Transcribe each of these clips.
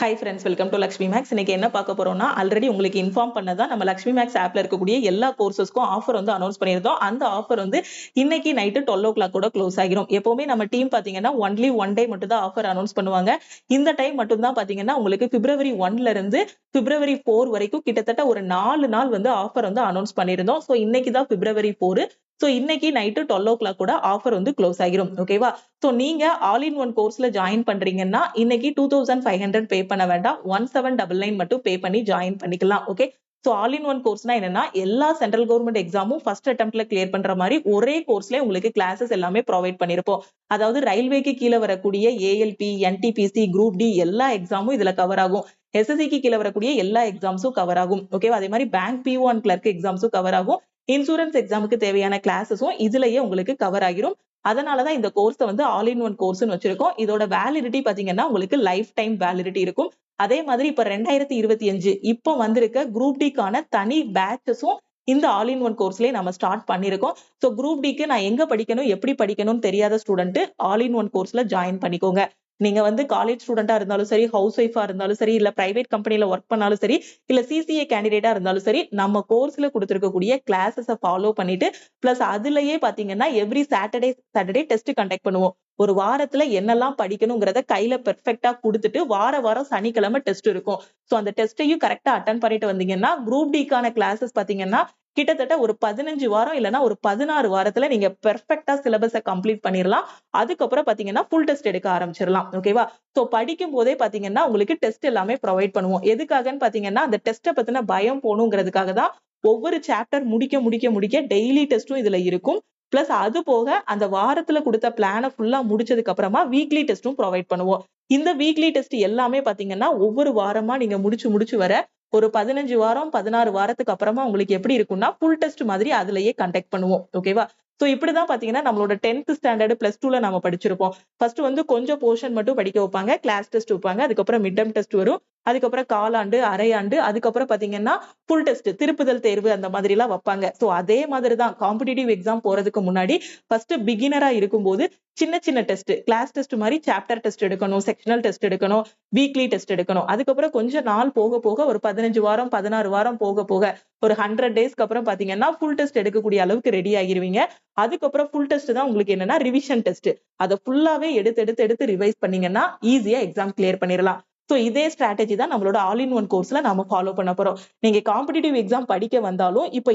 Hi friends, welcome to Lakshmi maths. இன்னைக்கு என்ன பார்க்க போறோம்னா, ஆல்ரெடி உங்களுக்கு இன்ஃபார்ம் பண்ணதான் நம்ம லக்ஷ்மி மேக்ஸ் ஆப்ல இருக்கக்கூடிய எல்லா கோர்சஸ்க்கும் ஆஃபர் வந்து அனௌன்ஸ் பண்ணியிருந்தோம். அந்த ஆஃபர் வந்து இன்னைக்கு நைட்டு 12 கூட க்ளோஸ் ஆகிரும். எப்பவுமே நம்ம டீம் பாத்தீங்கன்னா ஒன்லி ஒன் டே மட்டும் தான் ஆஃபர் அனௌன்ஸ் பண்ணுவாங்க. இந்த டைம் மட்டும் தான் பாத்தீங்கன்னா உங்களுக்கு பிப்ரவரி 1ல இருந்து பிப்ரவரி 4 வரைக்கும் கிட்டத்தட்ட ஒரு 4 நாள் வந்து ஆஃபர் வந்து அனௌன்ஸ் பண்ணியிருந்தோம். ஸோ இன்னைக்கு தான் பிப்ரவரி 4. ஸோ இன்னைக்கு நைட்டு 12 கூட ஆஃபர் வந்து க்ளோஸ் ஆகிரும். ஓகேவா? ஸோ நீங்க ஆல் இன் ஒன் கோர்ஸ்ல ஜாயின் பண்றீங்கன்னா இன்னைக்கு 2500 பே பண்ண வேண்டாம். 1799 மட்டும் பே பண்ணி ஜாயின் பண்ணிக்கலாம். Okay. So all in one கோர்ஸ்னா என்னன்னா, எல்லா சென்ட்ரல் கவர்மெண்ட் எக்ஸாமும் ஃபர்ஸ்ட் அட்டெம்ப்ட்ல கிளியர் பண்ற மாதிரி ஒரே கோர்ஸ்ல உங்களுக்கு கிளாஸஸ் எல்லாமே ப்ரொவைட் பண்ணிருப்போம். அதாவது ரயில்வேக்கு கீழே வரக்கூடிய ஏஎல்பி, என்டிபிசி, குரூப் டி எல்லா எக்ஸாமும் இதுல கவர் ஆகும். எஸ்எஸ்சிக்கு கீழே வரக்கூடிய எல்லா எக்ஸாம்ஸும் கவர் ஆகும். ஓகேவா? அதே மாதிரி பேங்க் பிஓ அண்ட் கிளர்க் எக்ஸாம்ஸும் கவர் ஆகும். இன்சூரன்ஸ் எக்ஸாமுக்கு தேவையான கிளாஸஸும் இதுலயே உங்களுக்கு கவர் ஆகிரும். அதனாலதான் இந்த கோர்ஸை வந்து ஆல் இன் ஒன் கோர்ஸ்னு வச்சிருக்கோம். இதோட வேலிடிட்டி பாத்தீங்கன்னா உங்களுக்கு லைஃப் டைம் வேலிடிட்டி இருக்கும். அதே மாதிரி இப்ப 2025 இப்போ வந்திருக்க குரூப் டிக்கான தனி பேட்சஸும் இந்த ஆல் இன் ஒன் கோர்ஸ்லயே நம்ம ஸ்டார்ட் பண்ணிருக்கோம். ஸோ குரூப் டிக்கு நான் எங்க படிக்கணும், எப்படி படிக்கணும்னு தெரியாத ஸ்டூடெண்ட் ஆல் இன் ஒன் கோர்ஸ்ல ஜாயின் பண்ணிக்கோங்க. நீங்க வந்து காலேஜ் ஸ்டூடெண்டா இருந்தாலும் சரி, ஹவுஸ் ஒய்ஃபா இருந்தாலும் சரி, இல்ல பிரைவேட் கம்பெனில ஒர்க் பண்ணாலும் சரி, இல்ல சிசிஏ கேண்டிடேட்டா இருந்தாலும் சரி, நம்ம கோர்ஸ்ல கொடுத்திருக்கக்கூடிய கிளாஸஸை ஃபாலோ பண்ணிட்டு பிளஸ் அதுலயே பாத்தீங்கன்னா எவ்ரி சாட்டர்டே டெஸ்ட் கண்டக்ட் பண்ணுவோம். ஒரு வாரத்துல என்னெல்லாம் படிக்கணுங்கிறத கையில பெர்ஃபெக்ட்டா கொடுத்துட்டு வாரம் சனிக்கிழமை டெஸ்ட் இருக்கும். சோ அந்த டெஸ்டையும் கரெக்டா அட்டன் பண்ணிட்டு வந்தீங்கன்னா குரூப் டிக்கான கிளாஸஸ் பாத்தீங்கன்னா கிட்டத்தட்ட ஒரு 15 வாரம் இல்லைன்னா ஒரு 16 வாரத்துல நீங்க பெர்ஃபெக்ட்டா சிலபஸை கம்ப்ளீட் பண்ணிடலாம். அதுக்கப்புறம் பாத்தீங்கன்னா ஃபுல் டெஸ்ட் எடுக்க ஆரம்பிச்சிடலாம். ஓகேவா? சோ படிக்கும் போதே பாத்தீங்கன்னா உங்களுக்கு டெஸ்ட் எல்லாமே ப்ரொவைட் பண்ணுவோம். எதுக்காகன்னு பாத்தீங்கன்னா அந்த டெஸ்ட்டை பத்தின பயம் போகணுங்கிறதுக்காக தான் ஒவ்வொரு சாப்டர் முடிக்க டெய்லி டெஸ்டும் இதுல இருக்கும். பிளஸ் அது போக அந்த வாரத்துல கொடுத்த பிளான ஃபுல்லா முடிச்சதுக்கு அப்புறமா வீக்லி டெஸ்டும் ப்ரொவைட் பண்ணுவோம். இந்த வீக்லி டெஸ்ட் எல்லாமே பாத்தீங்கன்னா ஒவ்வொரு வாரமா நீங்க முடிச்சு வர ஒரு 15 வாரம் 16 வாரத்துக்கு அப்புறமா உங்களுக்கு எப்படி இருக்கும்னா ஃபுல் டெஸ்ட் மாதிரி அதுலயே கண்டக்ட் பண்ணுவோம். ஓகேவா? சோ இப்படிதான் பாத்தீங்கன்னா நம்மளோட 10th ஸ்டாண்டர்ட் +2ல நம்ம படிச்சிருப்போம். ஃபர்ஸ்ட் வந்து கொஞ்சம் போர்ஷன் மட்டும் படிக்க வைப்பாங்க, கிளாஸ் டெஸ்ட் வைப்பாங்க, அதுக்கப்புறம் மிட் டெர்ம் டெஸ்ட் வரும், அதுக்கப்புறம் காலாண்டு, அரையாண்டு, அதுக்கப்புறம் பாத்தீங்கன்னா ஃபுல் டெஸ்ட், திருப்புதல் தேர்வு அந்த மாதிரி எல்லாம் வைப்பாங்க. சோ அதே மாதிரிதான் காம்படிட்டிவ் எக்ஸாம் போறதுக்கு முன்னாடி ஃபர்ஸ்ட் பிகினரா இருக்கும்போது சின்ன டெஸ்ட், கிளாஸ் டெஸ்ட் மாதிரி சாப்டர் டெஸ்ட் எடுக்கணும், செக்ஷனல் டெஸ்ட் எடுக்கணும், வீக்லி டெஸ்ட் எடுக்கணும். அதுக்கப்புறம் கொஞ்ச நாள் போக ஒரு 15 வாரம் 16 வாரம் போக ஒரு 100 டேஸ்க்கு அப்புறம் பாத்தீங்கன்னா ஃபுல் டெஸ்ட் எடுக்கக்கூடிய அளவுக்கு ரெடி ஆகிருவீங்க. அதுக்கப்புறம் ஃபுல் டெஸ்ட் தான் உங்களுக்கு என்னன்னா ரிவிஷன் டெஸ்ட். அதை ஃபுல்லாவே எடுத்து ரிவைஸ் பண்ணீங்கன்னா ஈஸியா எக்ஸாம் கிளியர் பண்ணிடலாம். சோ இதே ஸ்ட்ராட்டஜி தான் நம்மளோட ஆல் இன் ஒன் கோர்ஸ்ல நாம ஃபாலோ பண்ண போறோம். நீங்க காம்படிட்டிவ் எக்ஸாம் படிக்க வந்தாலும் இப்ப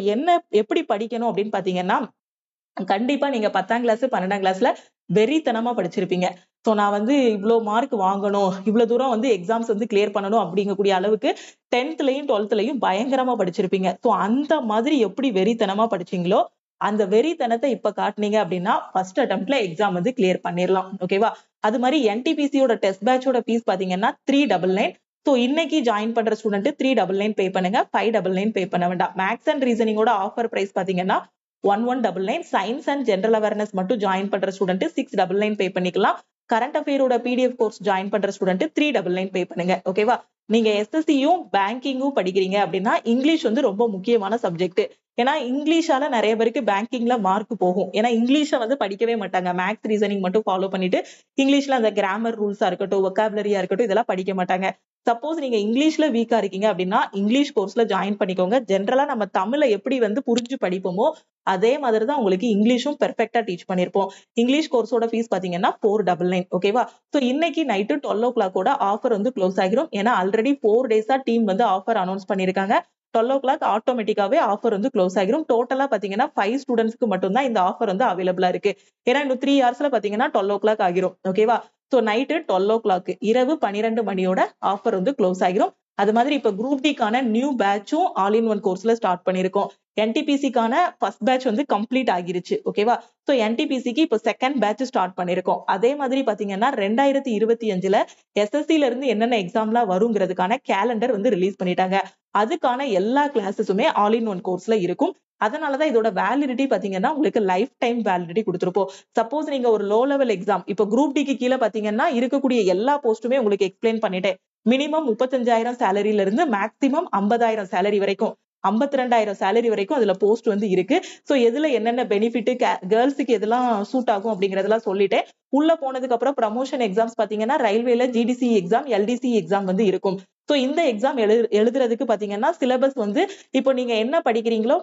எப்படி படிக்கணும் அப்படின்னு பாத்தீங்கன்னா, கண்டிப்பா நீங்க 10ஆம் கிளாஸ் 12ஆம் கிளாஸ்ல வெறித்தனமா படிச்சிருப்பீங்க. சோ நான் வந்து இவ்வளவு மார்க் வாங்கணும், இவ்வளவு தூரம் வந்து எக்ஸாம்ஸ் வந்து கிளியர் பண்ணணும் அப்படிங்கக்கூடிய அளவுக்கு 10த்லயும் 12த்லயும் பயங்கரமா படிச்சிருப்பீங்க. சோ அந்த மாதிரி எப்படி வெறித்தனமா படிச்சீங்களோ அந்த வெறித்தனத்தை இப்ப காட்டுனீங்க அப்படின்னா ஃபர்ஸ்ட் அட்டெம்ப்ட்ல எக்ஸாம் வந்து கிளியர் பண்ணிடலாம். ஓகேவா? அது மாதிரி என்டிபிசியோட டெஸ்ட் பேட்சோட ஃபீஸ் பாத்தீங்கன்னா 399. சோ இன்னைக்கு ஜாயின் பண்ற ஸ்டூடெண்ட் 399 பே பண்ணுங்க, 599 பே பண்ண வேண்டாம். மேக்ஸ் அண்ட் ரீசனிங்கோட ஆஃபர் பிரைஸ் பாத்தீங்கன்னா 1199. சயின்ஸ் அண்ட் ஜெனரல் அவேர்னஸ் மட்டும் ஜாயின் பண்ற ஸ்டூடெண்ட் 699 பே பண்ணிக்கலாம். கரண்ட் அஃபேரோட பிடிஎஃப் கோர்ஸ் ஜாயின் பண்ற ஸ்டூடெண்ட் 399 பே பண்ணுங்க. ஓகேவா? நீங்க எஸ்எஸ்சியும் பேங்கிங்கும் படிக்கிறீங்க அப்படின்னா இங்கிலீஷ் வந்து ரொம்ப முக்கியமான சப்ஜெக்ட். ஏன்னா இங்கிலீஷால நிறைய பேருக்கு பேங்கிங்ல மார்க் போகும். ஏன்னா இங்கிலீஷை வந்து படிக்கவே மாட்டாங்க, மேக்ஸ் ரீசனிங் மட்டும் ஃபாலோ பண்ணிட்டு இங்கிலீஷ்ல அந்த கிராமர் ரூல்ஸா இருக்கட்டும், வொக்காபுலரியா இருக்கட்டும், இதெல்லாம் படிக்க மாட்டாங்க. சப்போஸ் நீங்க இங்கிலீஷ்ல வீக்கா இருக்கீங்க அப்படின்னா இங்கிலீஷ் கோர்ஸ்ல ஜாயின் பண்ணிக்கோங்க. ஜென்ரலா நம்ம தமிழை எப்படி வந்து புரிஞ்சு படிப்போமோ அதே மாதிரிதான் உங்களுக்கு இங்கிலீஷும் பெர்ஃபெக்ட்டா டீச் பண்ணிருப்போம். இங்கிலீஷ் கோர்ஸோட ஃபீஸ் பாத்தீங்கன்னா 499. ஓகேவா? சோ இன்னைக்கு நைட்டு 12 ஆஃபர் வந்து க்ளோஸ் ஆகிரும். ஏன்னா ஆல்ரெடி 4 டேஸா டீம் வந்து ஆஃபர் அனௌன்ஸ் பண்ணிருக்காங்க. 12 ஆட்டோமேட்டிக்காவே ஆஃபர் வந்து க்ளோஸ் ஆகிரும். டோட்டலா பாத்தீங்கன்னா 5 ஸ்டூடெண்ட்ஸ்க்கு மட்டும் தான் இந்த ஆஃபர் வந்து அவைலபிளா இருக்கு. ஏன்னா இன்னும் 3 ஹவர்ஸ்ல பாத்தீங்கன்னா 12 ஆகிரும். ஓகேவா? சோ நைட்டு 12 இரவு 12 மணியோட ஆஃபர் வந்து க்ளோஸ் ஆகிரும். அது மாதிரி இப்ப குரூப் டிக்கான நியூ பேட்சும் ஆல் இன் ஒன் கோர்ஸ்ல ஸ்டார்ட் பண்ணிருக்கோம். என்டிபிசிக்கான ஃபர்ஸ்ட் பேட்ச் வந்து கம்ப்ளீட் ஆகிருச்சு. ஓகேவா? சோ என்டிபிசிக்கு இப்போ செகண்ட் பேட்ச் ஸ்டார்ட் பண்ணிருக்கோம். அதே மாதிரி பாத்தீங்கன்னா 2025ல எஸ்எஸ்சில இருந்து என்னென்ன எக்ஸாம்லாம் வருங்கிறதுக்கான கேலண்டர் வந்து ரிலீஸ் பண்ணிட்டாங்க. அதுக்கான எல்லா கிளாஸஸுமே ஆல் இன் ஒன் கோர்ஸ்ல இருக்கும். அதனாலதான் இதோட வேலிடிட்டி பாத்தீங்கன்னா உங்களுக்கு லைஃப் டைம் வேலிடிட்டி கொடுத்திருப்போம். சப்போஸ் நீங்க ஒரு லோ லெவல் எக்ஸாம் இப்ப குரூப் டிக்கு கீழே பாத்தீங்கன்னா இருக்கக்கூடிய எல்லா போஸ்ட்டுமே உங்களுக்கு எக்ஸ்பிளைன் பண்ணிட்டேன். மினிமம் 35,000 சேலரியில இருந்து மேக்சிமம் 50,000 சேலரி வரைக்கும் 52,000 சேலரி வரைக்கும் அதுல போஸ்ட் வந்து இருக்கு. சோ எதுல என்னென்ன பெனிஃபிட், கேர்ள்ஸுக்கு எதெல்லாம் சூட் ஆகும் அப்படிங்கறதெல்லாம் சொல்லிட்டேன். உள்ள போனதுக்கு அப்புறம் ப்ரமோஷன் எக்ஸாம்ஸ் பாத்தீங்கன்னா ரயில்வேல ஜிடிசி எக்ஸாம், எல்டிசி எக்ஸாம் வந்து இருக்கும். சோ இந்த எக்ஸாம் எழுதுறதுக்கு பாத்தீங்கன்னா சிலபஸ் வந்து இப்போ நீங்க என்ன படிக்கிறீங்களோ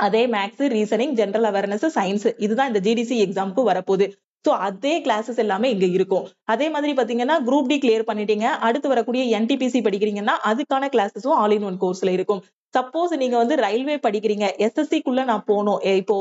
அதே maths, reasoning, general awareness, science இதுதான் இந்த ஜிடிசி எக்ஸாமுக்கு வரப்போகுது. சோ அதே கிளாஸஸ் எல்லாமே இங்க இருக்கும். அதே மாதிரி பாத்தீங்கன்னா குரூப் டி கிளியர் பண்ணிட்டீங்க, அடுத்து வரக்கூடிய என்டிபிசி படிக்கிறீங்கன்னா அதுக்கான கிளாஸஸும் ஆல் இன் ஒன் கோர்ஸ்ல இருக்கும். சப்போஸ் நீங்க வந்து ரயில்வே படிக்கிறீங்க, எஸ்எஸ்சி குள்ள நான் போகணும், இப்போ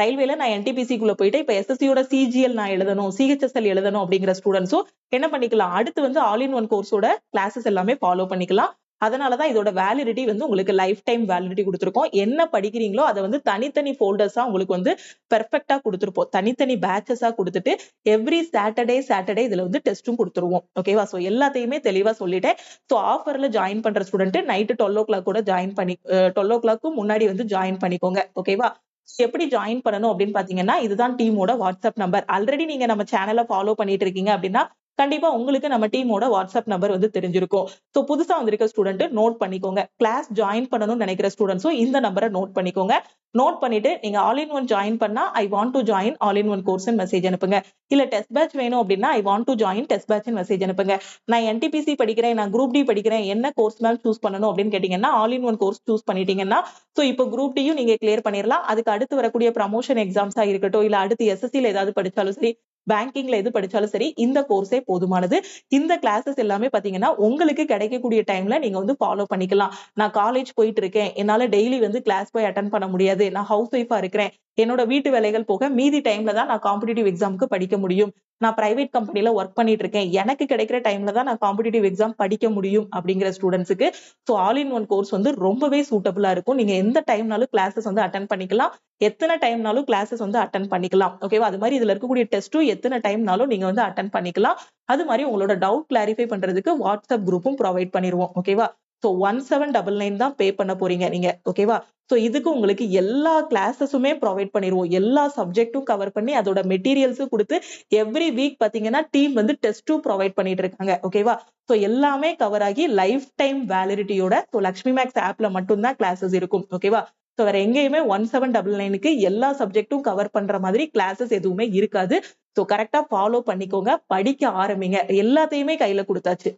ரயில்வேல நான் என்டிபிசி குள்ள போயிட்டு இப்ப எஸ்எஸ்சியோட சிஜிஎல் நான் எழுதணும், சிஹெச்எஸ்எல் எழுதணும் அப்படிங்கிற ஸ்டூடெண்ட்ஸும் என்ன பண்ணிக்கலாம், அடுத்து வந்து ஆல் இன் ஒன் கோர்ஸோட கிளாஸஸ் எல்லாமே ஃபாலோ பண்ணிக்கலாம். அதனாலதான் இதோட வேலிடிட்டி வந்து உங்களுக்கு லைஃப் டைம் வேலிடிட்டி கொடுத்துருக்கோம். என்ன படிக்கிறீங்களோ அதை வந்து தனித்தனி ஃபோல்டர்ஸா உங்களுக்கு வந்து பெர்ஃபெக்ட்டா கொடுத்துருப்போம். தனித்தனி பேட்சஸா கொடுத்துட்டு எவ்ரி சாட்டர்டே இதுல வந்து டெஸ்ட்டும் கொடுத்துருவோம். ஓகேவா? சோ எல்லாத்தையுமே தெளிவா சொல்லிட்டேன். சோ ஆஃபர்ல ஜாயின் பண்ற ஸ்டூடெண்ட் நைட்டு 12 கூட ஜாயின் பண்ணி 12 முன்னாடி வந்து ஜாயின் பண்ணிக்கோங்க. ஓகேவா? எப்படி ஜாயின் பண்ணணும் அப்படின்னு பாத்தீங்கன்னா இதுதான் டீமோட வாட்ஸ்அப் நம்பர். ஆல்ரெடி நீங்க நம்ம சேனலை ஃபாலோ பண்ணிட்டு இருக்கீங்க அப்படின்னா கண்டிப்பா உங்களுக்கு நம்ம டீமோட வாட்ஸ்அப் நம்பர் வந்து தெரிஞ்சிருக்கும். சோ புதுசா வந்திருக்க ஸ்டூடெண்ட் நோட் பண்ணிக்கோங்க. கிளாஸ் ஜாயின் பண்ணணும்னு நினைக்கிற ஸ்டூடெண்ட்ஸும் இந்த நம்பரை நோட் பண்ணிக்கோங்க. நோட் பண்ணிட்டு நீங்க ஆல் இன் ஒன் ஜாயின் பண்ணா I want to join all in one course message அனுப்புங்க. இல்ல டெஸ்ட் பேட்ச் வேணும் அப்படின்னா I want to join test batch message அனுப்புங்க. நான் என்டிபிசி படிக்கிறேன், நான் குரூப் டி படிக்கிறேன், என்ன கோர்ஸ் மேம் சூஸ் பண்ணணும் அப்படின்னு கேட்டீங்கன்னா all in one course choose பண்ணிட்டீங்கன்னா சோ இப்போ குரூப் டியும் நீங்க கிளியர் பண்ணிடலாம். அதுக்கு அடுத்து வரக்கூடிய ப்ரமோஷன் எக்ஸாம்ஸா இருக்கட்டும், இல்ல அடுத்து எஸ்எஸ்சில ஏதாவது படிச்சாலும் சரி, பேங்கிங்ல எது படிச்சாலும் சரி, இந்த கோர்ஸே போதுமானது. இந்த கிளாஸஸ் எல்லாமே பாத்தீங்கன்னா உங்களுக்கு கிடைக்கக்கூடிய டைம்ல நீங்க வந்து ஃபாலோ பண்ணிக்கலாம். நான் காலேஜ் போயிட்டு இருக்கேன், என்னால டெய்லி வந்து கிளாஸ் போய் அட்டென்ட் பண்ண முடியாது, நான் ஹவுஸ் ஒய்ஃபா இருக்கிறேன், என்னோட வீட்டு வேலைகள் போக மீதி டைம்ல தான் நான் காம்படிட்டிவ் எக்ஸாமுக்கு படிக்க முடியும், நான் பிரைவேட் கம்பெனில ஒர்க் பண்ணிட்டு இருக்கேன், எனக்கு கிடைக்கிற டைம்ல தான் நான் காம்படிட்டிவ் எக்ஸாம் படிக்க முடியும் அப்படிங்கிற ஸ்டூடெண்ட்ஸுக்கு so all in one course வந்து ரொம்பவே சூட்டபிளா இருக்கும். நீங்க எந்த டைம்னாலும் கிளாஸஸ் வந்து அட்டென்ட் பண்ணிக்கலாம், எத்தனை டைம்னாலும் கிளாஸஸ் வந்து அட்டென்ட் பண்ணிக்கலாம். ஓகேவா? அது மாதிரி இதுல இருக்கக்கூடிய டெஸ்ட்டும் எத்தனை டைம்னாலும் நீங்க வந்து அட்டென்ட் பண்ணிக்கலாம். அது மாதிரி உங்களோட டவுட் கிளாரிஃபை பண்றதுக்கு வாட்ஸ்அப் குரூப்பும் ப்ரொவைட் பண்ணிடுவோம். ஓகேவா? சோ 1799 தான் பே பண்ண போறீங்க நீங்க. ஓகேவா? சோ இதுக்கு உங்களுக்கு எல்லா கிளாஸஸுமே ப்ரொவைட் பண்ணிடுவோம். எல்லா சப்ஜெக்டும் கவர் பண்ணி அதோட மெட்டீரியல்ஸும் கொடுத்து எவ்ரி வீக் பாத்தீங்கன்னா டீம் வந்து டெஸ்ட்டும் ப்ரொவைட் பண்ணிட்டு இருக்காங்க. ஓகேவா? சோ எல்லாமே கவர் ஆகி லைஃப் டைம் வேலிடிட்டியோட சோ லக்ஷ்மி மேக்ஸ் ஆப்ல மட்டும்தான் கிளாஸஸ் இருக்கும். ஓகேவா? சோ வேற எங்கேயுமே 1799க்கு எல்லா சப்ஜெக்டும் கவர் பண்ற மாதிரி கிளாஸஸ் எதுவுமே இருக்காது. சோ கரெக்டா ஃபாலோ பண்ணிக்கோங்க, படிக்க ஆரம்பிங்க. எல்லாத்தையுமே கையில கொடுத்தாச்சு.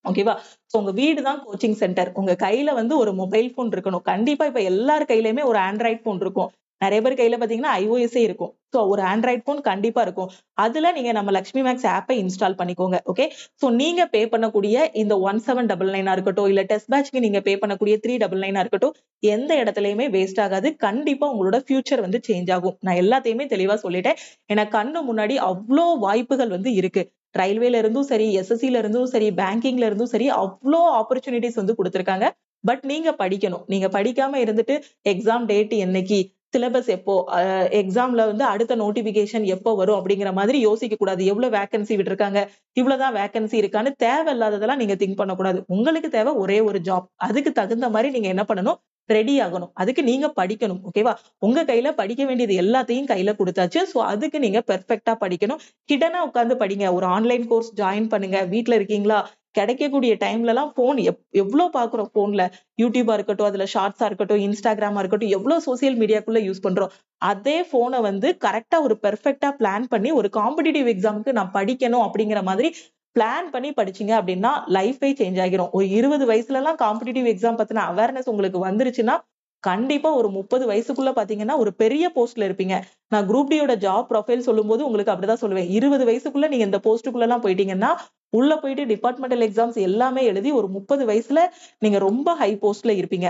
ஓகேவா? சோ உங்க வீடு தான் கோச்சிங் சென்டர். உங்க கையில வந்து ஒரு மொபைல் போன் இருக்கணும். கண்டிப்பா இப்ப எல்லார் கையிலயுமே ஒரு ஆண்ட்ராய்ட் போன் இருக்கும். நிறைய பேர் கையில பாத்தீங்கன்னா iOS இருக்கும். சோ ஒரு ஆண்ட்ராய்ட் போன் கண்டிப்பா இருக்கும். அதுல நீங்க நம்ம லக்ஷ்மி மேக்ஸ் ஆப்பை இன்ஸ்டால் பண்ணிக்கோங்க. ஓகே? சோ நீங்க பே பண்ணக்கூடிய இந்த 1799 இருக்கட்டும், இல்ல டெஸ்ட் பேட்ச்க்கு நீங்க பே பண்ணக்கூடிய 399 இருக்கட்டும், எந்த இடத்துலயுமே வேஸ்ட் ஆகாது. கண்டிப்பா உங்களோட ஃபியூச்சர் வந்து சேஞ்ச் ஆகும். நான் எல்லாத்தையுமே தெளிவா சொல்லிட்டேன். ஏன்னா கண்ணு முன்னாடி அவ்வளோ வாய்ப்புகள் வந்து இருக்கு. ரயில்வேல இருந்தும் சரி, எஸ்எஸ்சில இருந்தும் சரி, பேங்கிங்ல இருந்தும் சரி, அவ்வளோ ஆப்பர்ச்சுனிட்டிஸ் வந்து கொடுத்திருக்காங்க. பட் நீங்க படிக்கணும். நீங்க படிக்காம இருந்துட்டு எக்ஸாம் டேட் என்னைக்கு, சிலபஸ் எப்போ, எக்ஸாம்ல வந்து அடுத்த நோட்டிபிகேஷன் எப்போ வரும் அப்படிங்கிற மாதிரி யோசிக்க கூடாது. எவ்வளவு வேகன்சி விட்டுருக்காங்க, இவ்வளவுதான் வேகன்சி இருக்கான்னு தேவையில்லாததெல்லாம் நீங்க திங்க் பண்ணக்கூடாது. உங்களுக்கு தேவை ஒரே ஒரு ஜாப். அதுக்கு தகுந்த மாதிரி நீங்க என்ன பண்ணணும், ரெடி ஆகணும். அதுக்கு நீங்க படிக்கணும். ஓகேவா? உங்க கையில படிக்க வேண்டியது எல்லாத்தையும் கையில கொடுத்தாச்சு. சோ அதுக்கு நீங்க பெர்ஃபெக்ட்டா படிக்கணும். ஹிடனா உட்கார்ந்து படிங்க. ஒரு ஆன்லைன் கோர்ஸ் ஜாயின் பண்ணுங்க. வீட்ல இருக்கீங்களா, கிடைக்கக்கூடிய டைம்ல எல்லாம் போன் எவ்வளவு பாக்குறோம். போன்ல யூடியூபா இருக்கட்டும், அதுல ஷார்ட்ஸா இருக்கட்டும், இன்ஸ்டாகிராமா இருக்கட்டும், எவ்வளவு சோசியல் மீடியாக்குள்ள யூஸ் பண்றோம். அதே போனை வந்து கரெக்டா ஒரு பெர்ஃபெக்ட்டா பிளான் பண்ணி ஒரு காம்படிட்டிவ் எக்ஸாமுக்கு நான் படிக்கணும் அப்படிங்கிற மாதிரி பிளான் பண்ணி படிச்சீங்க அப்படின்னா லைஃபே சேஞ்ச் ஆகிரும். ஒரு 20 வயசுல எல்லாம் காம்படிட்டிவ் எக்ஸாம் பத்தின அவேர்னஸ் உங்களுக்கு வந்துருச்சுன்னா கண்டிப்பா ஒரு 30 வயசுக்குள்ள பாத்தீங்கன்னா ஒரு பெரிய போஸ்ட்ல இருப்பீங்க. நான் குரூப் டியோட ஜாப் ப்ரொஃபைல் சொல்லும் போது உங்களுக்கு அப்படிதான் சொல்லுவேன். 20 வயசுக்குள்ள நீங்க இந்த போஸ்டுக்குள்ள எல்லாம் போயிட்டீங்கன்னா உள்ள போயிட்டு டிபார்ட்மெண்டல் எக்ஸாம்ஸ் எல்லாமே எழுதி ஒரு 30 வயசுல நீங்க ரொம்ப ஹை போஸ்ட்ல இருப்பீங்க.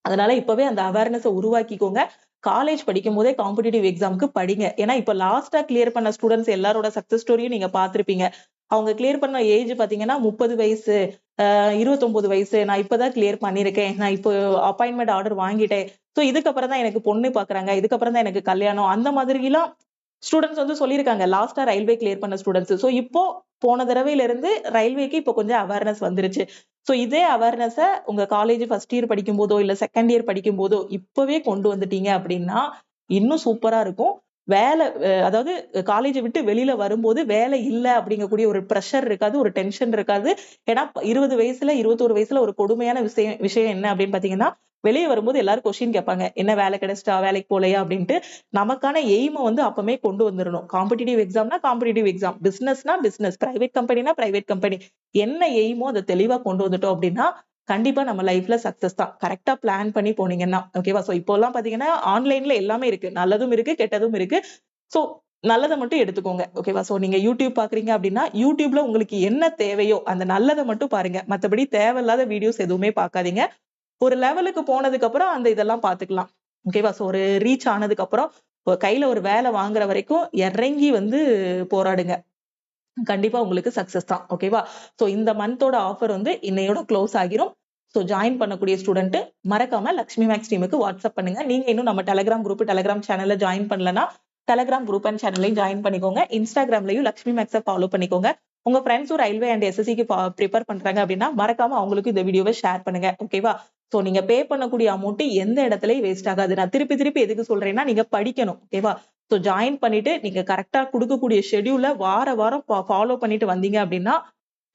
அதனால இப்பவே அந்த அவேர்னஸை உருவாக்கிக்கோங்க. காலேஜ் படிக்கும் போதே காம்படிட்டிவ் எக்ஸாமுக்கு படிங்க. ஏன்னா இப்ப லாஸ்டா கிளியர் பண்ண ஸ்டூடெண்ட்ஸ் எல்லாரோட சக்சஸ் ஸ்டோரியும் நீங்க பாத்திருப்பீங்க. அவங்க கிளியர் பண்ண ஏஜ் பாத்தீங்கன்னா 30 வயசு, 29 வயசு, நான் இப்பதான் கிளியர் பண்ணிருக்கேன், நான் இப்போ அப்பாயின்மெண்ட் ஆர்டர் வாங்கிட்டேன், சோ இதுக்கப்புறம் தான் எனக்கு பொண்ணு பாக்குறாங்க, இதுக்கப்புறம் தான் எனக்கு கல்யாணம், அந்த மாதிரி எல்லாம் ஸ்டூடெண்ட்ஸ் வந்து சொல்லியிருக்காங்க. லாஸ்டா ரயில்வே கிளியர் பண்ண ஸ்டூடெண்ட்ஸ். சோ இப்போ போன தடவையில இருந்து ரயில்வேக்கு இப்போ கொஞ்சம் அவேர்னஸ் வந்துருச்சு. சோ இதே அவேர்னஸ உங்க காலேஜ் ஃபர்ஸ்ட் இயர் படிக்கும் போதோ இல்ல செகண்ட் இயர் படிக்கும் போதோ இப்பவே கொண்டு வந்துட்டீங்க அப்படின்னா இன்னும் சூப்பரா இருக்கும். வேலை அதாவது காலேஜை விட்டு வெளியில வரும்போது வேலை இல்லை அப்படிங்கக்கூடிய ஒரு ப்ரெஷர் இருக்காது, ஒரு டென்ஷன் இருக்காது. ஏன்னா 20 வயசுல 21 வயசுல ஒரு கொடுமையான விஷயம் விஷயம் என்ன அப்படின்னு பாத்தீங்கன்னா, வெளியே வரும்போது எல்லாரும் கொஸ்டின் கேட்பாங்க, என்ன வேலை கிடைச்சிட்டா, வேலைக்கு போலையா அப்படின்ட்டு. நமக்கான எய்மை வந்து அப்பமே கொண்டு வந்துடணும். காம்படிட்டிவ் எக்ஸாம்னா காம்படிட்டிவ் எக்ஸாம், பிசினஸ்னா பிசினஸ், பிரைவேட் கம்பெனினா பிரைவேட் கம்பெனி, என்ன எய்மோ அதை தெளிவா கொண்டு வந்துட்டோம் அப்படின்னா கண்டிப்பா நம்ம லைஃப்ல சக்சஸ் தான். கரெக்டா பிளான் பண்ணி போனீங்கன்னா ஓகேவா. சோ இப்போ எல்லாம் பாத்தீங்கன்னா ஆன்லைன்ல எல்லாமே இருக்கு, நல்லதும் இருக்கு கெட்டதும் இருக்கு. சோ நல்லதை மட்டும் எடுத்துக்கோங்க ஓகேவா. சோ நீங்க யூடியூப் பாக்குறீங்க அப்படின்னா யூடியூப்ல உங்களுக்கு என்ன தேவையோ அந்த நல்லதை மட்டும் பாருங்க, மத்தபடி தேவையில்லாத வீடியோஸ் எதுவுமே பார்க்காதீங்க. ஒரு லெவலுக்கு போனதுக்கு அப்புறம் அந்த இதெல்லாம் பாத்துக்கலாம் ஓகேவா. சோ ஒரு ரீச் ஆனதுக்கு அப்புறம் கையில ஒரு வேலை வாங்குற வரைக்கும் இறங்கி வந்து போராடுங்க, கண்டிப்பா உங்களுக்கு சக்சஸ் தான் ஓகேவா. சோ இந்த மந்தோட ஆஃபர் வந்து இன்னையோட க்ளோஸ் ஆகிரும். சோ ஜாயின் பண்ணக்கூடிய ஸ்டூடெண்ட் மறக்காம லக்ஷ்மி மேக்ஸ் டீமுக்கு வாட்ஸ்அப் பண்ணுங்க. நீங்க இன்னும் நம்ம டெலிகிராம் குரூப், டெலிகிராம் சேனல்ல ஜாயின் பண்ணலனா டெலிகிராம் குரூப் அண்ட் சேனல்லையும் ஜாயின் பண்ணிக்கோங்க. இன்ஸ்டாகிராம்லயும் லக்ஷ்மி மேக்ஸை ஃபாலோ பண்ணிக்கோங்க. உங்க ஃப்ரெண்ட்ஸும் ரயில்வே அண்ட் எஸ்எஸ்சிக்கு ப்ரிப்பேர் பண்றாங்க அப்படின்னா மறக்காம அவங்களுக்கு இந்த வீடியோவை ஷேர் பண்ணுங்க ஓகேவா. சோ நீங்க பே பண்ணக்கூடிய அமௌண்ட் எந்த இடத்துலயும் வேஸ்ட் ஆகாது. நான் திருப்பி திருப்பி எதுக்கு சொல்றேன்னா நீங்க படிக்கணும் ஓகேவா. சோ ஜாயின் பண்ணிட்டு நீங்க கரெக்டா கொடுக்கக்கூடிய ஷெட்யூல வார வாரம் ஃபாலோ பண்ணிட்டு வந்தீங்க அப்படின்னா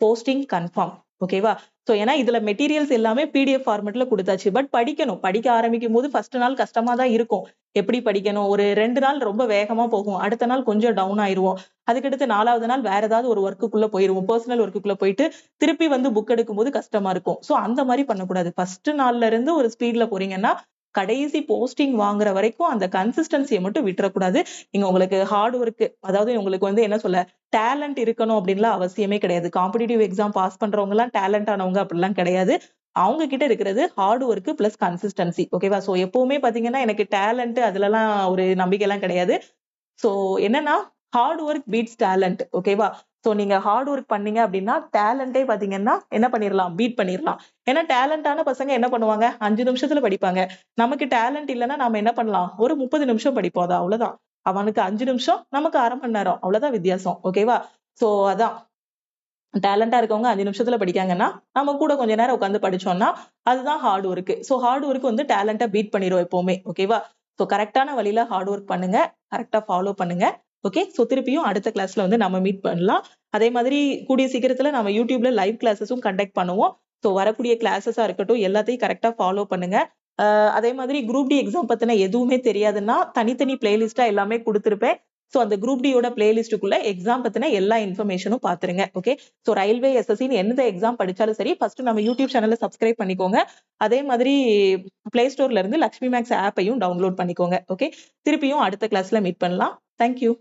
போஸ்டிங் கன்ஃபார்ம் ஓகேவா. சோ ஏன்னா இதுல மெட்டீரியல்ஸ் எல்லாமே பிடிஎஃப் ஃபார்மெட்ல கொடுத்தாச்சு. பட் படிக்கணும். படிக்க ஆரம்பிக்கும் போது ஃபர்ஸ்ட் நாள் கஷ்டமா தான் இருக்கும். எப்படி படிக்கணும், ஒரு 2 நாள் ரொம்ப வேகமா போகும், அடுத்த நாள் கொஞ்சம் டவுன் ஆயிருவோம். அதுக்கடுத்து 4வது நாள் வேற ஏதாவது ஒரு ஒர்க்குக்குள்ள போயிருவோம், பர்சனல் ஒர்க்குக்குள்ள போயிட்டு திருப்பி வந்து புக் எடுக்கும் போது கஷ்டமா இருக்கும். சோ அந்த மாதிரி பண்ணக்கூடாது. ஃபர்ஸ்ட் நாள்ல இருந்து ஒரு ஸ்பீட்ல போறீங்கன்னா கடைசி போஸ்டிங் வாங்குற வரைக்கும் அந்த கன்சிஸ்டன்சியை மட்டும் விட்டுறக்கூடாது. நீங்க உங்களுக்கு ஹார்ட் ஒர்க், அதாவது உங்களுக்கு வந்து என்ன சொல்ல, டேலண்ட் இருக்கணும் அப்படின்லாம் அவசியமே கிடையாது. காம்படிட்டிவ் எக்ஸாம் பாஸ் பண்றவங்க எல்லாம் டேலண்ட் ஆனவங்க அப்படிலாம் கிடையாது. அவங்க கிட்ட இருக்கிறது ஹார்ட் ஒர்க் பிளஸ் கன்சிஸ்டன்சி ஓகேவா. சோ எப்பவுமே பாத்தீங்கன்னா எனக்கு டேலண்ட் அதுலலாம் ஒரு நம்பிக்கை எல்லாம் கிடையாது. சோ என்னன்னா ஹார்ட் ஒர்க் பீட்ஸ் டேலண்ட் ஓகேவா. சோ நீங்க ஹார்ட் ஒர்க் பண்ணீங்க அப்படின்னா டேலண்டே பாத்தீங்கன்னா என்ன பண்ணிடலாம், பீட் பண்ணிடலாம். ஏன்னா டேலண்டான பசங்க என்ன பண்ணுவாங்க, 5 நிமிஷத்துல படிப்பாங்க. நமக்கு டேலண்ட் இல்லைன்னா நாம என்ன பண்ணலாம், ஒரு 30 நிமிஷம் படிப்போம், அது அவ்வளவுதான். அவனுக்கு 5 நிமிஷம், நமக்கு 1/2 மணி நேரம், அவ்வளவுதான் வித்தியாசம் ஓகேவா. சோ அதான், டேலண்டா இருக்கவங்க 5 நிமிஷத்துல படிக்காங்கன்னா நம்ம கூட கொஞ்ச நேரம் உட்காந்து படிச்சோம்னா அதுதான் hard work. So hard work வந்து டேலண்ட்டை பீட் பண்ணிரும் எப்பவுமே ஓகேவா. சோ கரெக்டான வழியில ஹார்ட் ஒர்க் பண்ணுங்க, கரெக்டா ஃபாலோ பண்ணுங்க ஓகே. சோ திருப்பியும் அடுத்த கிளாஸ்ல வந்து நம்ம மீட் பண்ணலாம். அதே மாதிரி கூடிய சீக்கிரத்துல நம்ம யூடியூப்ல லைவ் கிளாஸஸும் கண்டக்ட் பண்ணுவோம். சோ வரக்கூடிய கிளாஸஸா இருக்கட்டும் எல்லாத்தையும் கரெக்டா ஃபாலோ பண்ணுங்க. அதே மாதிரி குரூப் டி எக்ஸாம் பத்தின எதுவுமே தெரியாதுன்னா தனித்தனி பிளேலிஸ்டா எல்லாமே கொடுத்திருப்பேன். சோ அந்த குரூப் டியோட பிளேலிஸ்டுக்குள்ள எக்ஸாம் பத்தின எல்லா இன்ஃபர்மேஷனும் பாத்துருங்க ஓகே. சோ ரயில்வே எஸ்எஸ்சின்னு எந்த எக்ஸாம் படிச்சாலும் சரி ஃபர்ஸ்ட் நம்ம யூடியூப் சேனலை சப்ஸ்கிரைப் பண்ணிக்கோங்க. அதே மாதிரி பிளே ஸ்டோர்ல இருந்து லக்ஷ்மி மேக்ஸ் ஆப்பையும் டவுன்லோட் பண்ணிக்கோங்க ஓகே. திருப்பியும் அடுத்த கிளாஸ்ல மீட் பண்ணலாம். தேங்க்யூ.